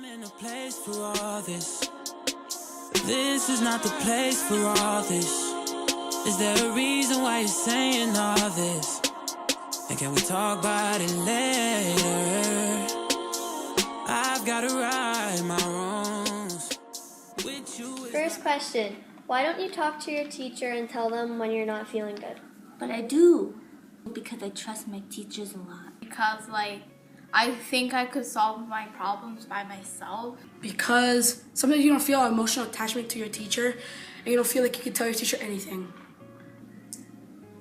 I'm in a place for all this. This is not the place for all this. Is there a reason why you're saying all this? And can we talk about it later? I've gotta right my wrongs with you. First question, why don't you talk to your teacher and tell them when you're not feeling good? But I do, because I trust my teachers a lot. Because I think I could solve my problems by myself. Because sometimes you don't feel emotional attachment to your teacher and you don't feel like you can tell your teacher anything.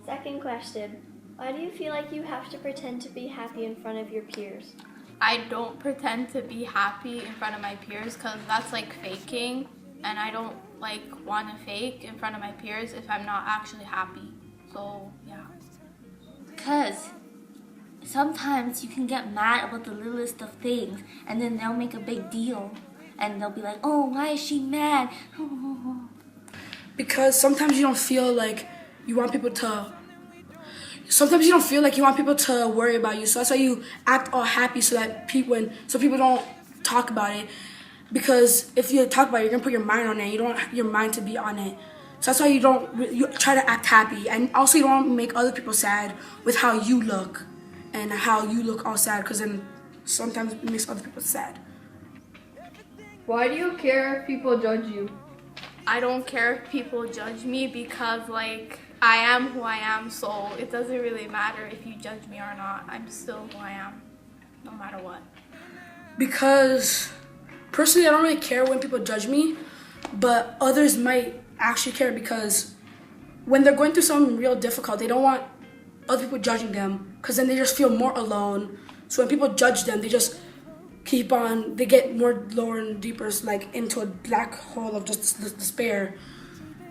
Second question, why do you feel like you have to pretend to be happy in front of your peers? I don't pretend to be happy in front of my peers because that's like faking, and I don't want to fake in front of my peers if I'm not actually happy. So yeah. Because sometimes you can get mad about the littlest of things and then they'll make a big deal and they'll be like, oh, why is she mad? Because sometimes you don't feel like you want people to Sometimes you don't feel like you want people to worry about you, so that's why you act all happy so people don't talk about it. Because if you talk about it, you're gonna put your mind on it. You don't want your mind to be on it. So that's why you try to act happy, and also you don't want to make other people sad with how you look and how you look all sad, because then sometimes it makes other people sad. Why do you care if people judge you? I don't care if people judge me because I am who I am, so it doesn't really matter if you judge me or not. I'm still who I am, no matter what. Because personally, I don't really care when people judge me, but others might actually care because when they're going through something real difficult, they don't want other people judging them because then they just feel more alone. So when people judge them, they just they get more lower and deeper, into a black hole of just despair.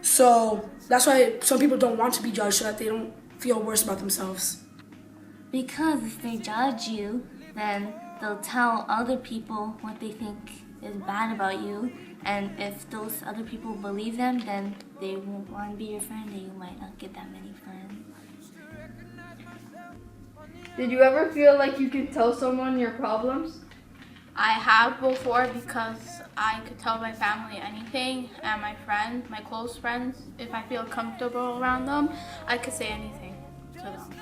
So that's why some people don't want to be judged, so that they don't feel worse about themselves. Because if they judge you, then they'll tell other people what they think is bad about you. And if those other people believe them, then they won't want to be your friend and you might not get that many friends. Did you ever feel like you could tell someone your problems? I have before because I could tell my family anything and my friends, my close friends, if I feel comfortable around them, I could say anything to them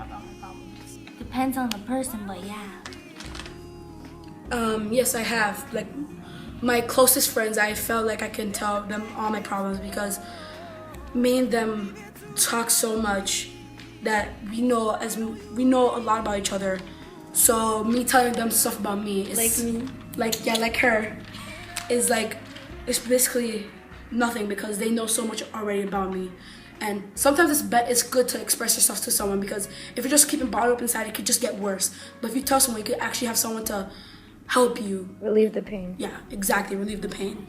about my problems. Depends on the person, but yeah. Yes, I have. My closest friends, I felt like I can tell them all my problems because me and them talk so much that we know a lot about each other. So me telling them stuff about me is like me, like her, is it's basically nothing because they know so much already about me. And sometimes it's good to express yourself to someone because if you're just keeping bottled up inside, it could just get worse. But if you tell someone, you could actually have someone to help you relieve the pain. Yeah, exactly, relieve the pain.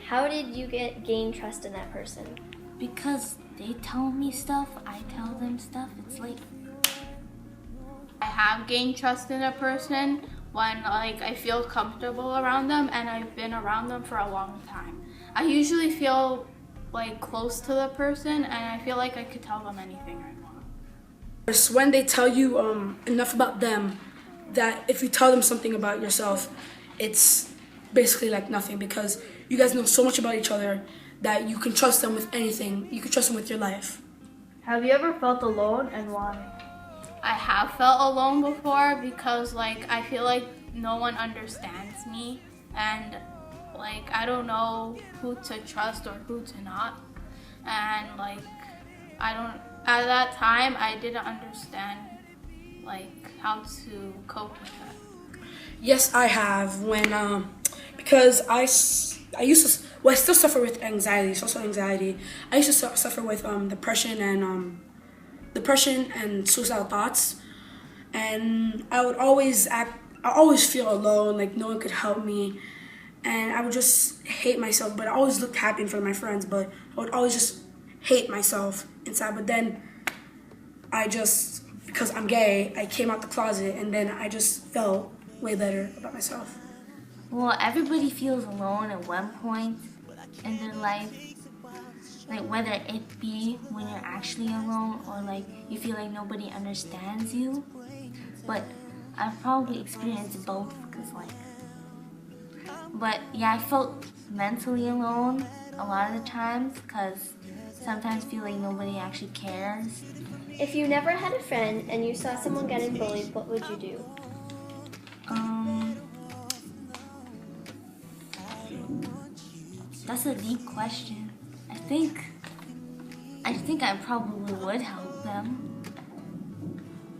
how did you gain trust in that person? Because they tell me stuff, I tell them stuff. It's I have gained trust in a person when I feel comfortable around them and I've been around them for a long time. I usually feel close to the person and I feel like I could tell them anything I want. It's when they tell you enough about them that if you tell them something about yourself, it's basically nothing because you guys know so much about each other that you can trust them with anything. You can trust them with your life. Have you ever felt alone and why? I have felt alone before because I feel like no one understands me and I don't know who to trust or who to not, and at that time I didn't understand how to cope with that. Yes, I have because I used to I still suffer with anxiety, social anxiety. I used to suffer with depression and suicidal thoughts, and I always feel alone, no one could help me, and I would just hate myself. But I always looked happy in front of my friends, but I would always just hate myself inside. But then because I'm gay, I came out the closet, and then I just felt way better about myself. well, everybody feels alone at one point in their life. Whether it be when you're actually alone or you feel like nobody understands you. But I've probably experienced both because But yeah, I felt mentally alone a lot of the times because sometimes feel like nobody actually cares. If you never had a friend and you saw someone getting bullied, what would you do? That's a deep question. I think I probably would help them.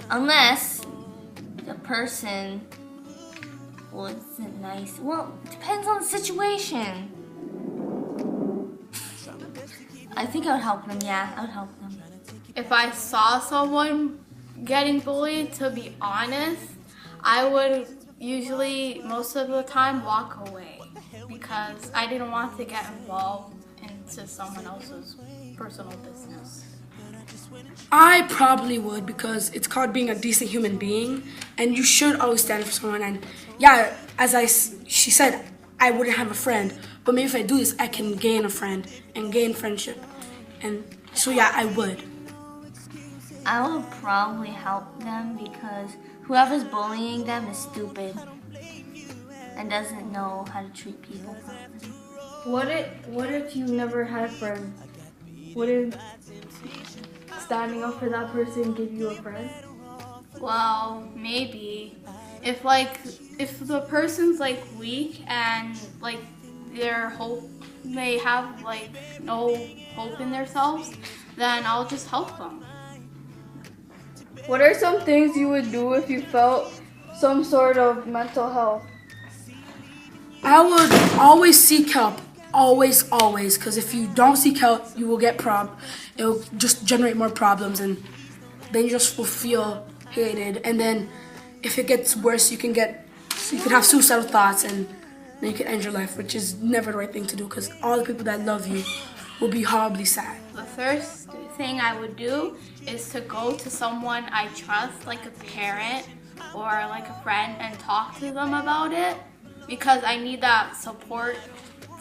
Unless the person wasn't nice. Well, it depends on the situation. I think I would help them, yeah, I would help them. If I saw someone getting bullied, to be honest, I would usually, most of the time, walk away because I didn't want to get involved into someone else's personal business. I probably would because it's called being a decent human being, and you should always stand for someone. And yeah, she said, I wouldn't have a friend, but maybe if I do this, I can gain a friend and gain friendship. And so yeah, I would. I would probably help them because whoever's bullying them is stupid and doesn't know how to treat people properly. What if you never had a friend? Wouldn't standing up for that person give you a friend? Well, maybe. If the person's like weak and like they have like no hope in themselves, then I'll just help them. What are some things you would do if you felt some sort of mental health? I would always seek help. Always, because if you don't seek help, you will get it'll just generate more problems, and then you just will feel hated. And then if it gets worse, you can have suicidal thoughts, and then you can end your life, which is never the right thing to do because all the people that love you will be horribly sad. The first thing I would do is to go to someone I trust, like a parent or like a friend, and talk to them about it because I need that support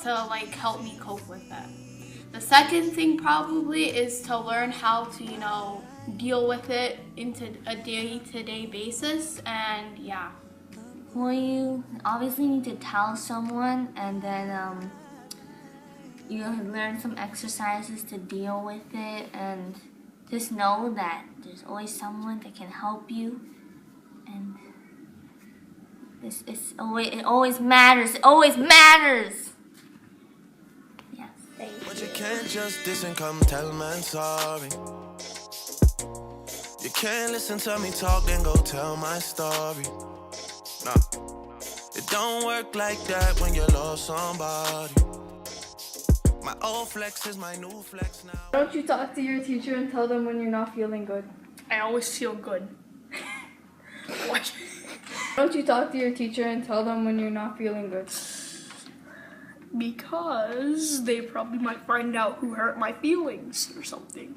to like help me cope with it. The second thing probably is to learn how to, deal with it into a day-to-day basis, and yeah. Well, you obviously need to tell someone, and then you learn some exercises to deal with it, and just know that there's always someone that can help you, and it always matters. It always matters. Yes. But you can't just diss and come tell man sorry. You can't listen to me talk, then go tell my story. Nah, it don't work like that when you love somebody. My old flex is my new flex now. Why don't you talk to your teacher and tell them when you're not feeling good? I always feel good. Why don't you talk to your teacher and tell them when you're not feeling good? Because they probably might find out who hurt my feelings or something.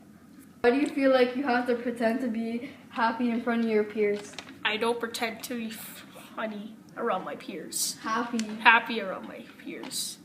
Why do you feel like you have to pretend to be happy in front of your peers? I don't pretend to be funny around my peers. Happy. Happy around my peers.